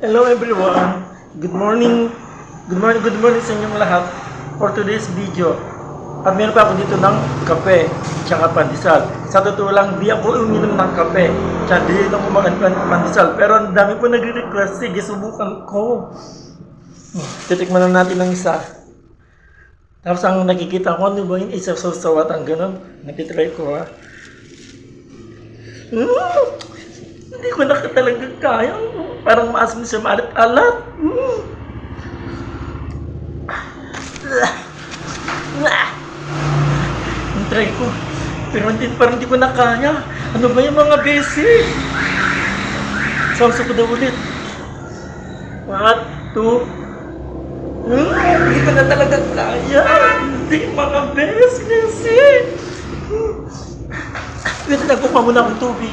Hello everyone. Good morning. Good morning sa inyong lahat for today's video. At meron pa ako dito ng kape tsaka pandesal. Sa totoo lang, di ako uminom ng kape tsaka di ako kumain ng pandesal. Pero ang dami po nagre-request. Sige, subukan ko. Titikman na natin ng isa. Tapos ang nakikita ko, ano ba yung isa sawat ang ganun? Nagtitry ko ha. Hindi ko na talaga kaya. Parang maasim siya, maalat-alat. Ang try ko. Pero parang hindi ko na kaya. Ano ba yung mga basic? Sausa ko daw ulit. 1, 2. Hindi ko na talaga kaya. Hindi mga basic. Wait, nagkupa muna akong tubig.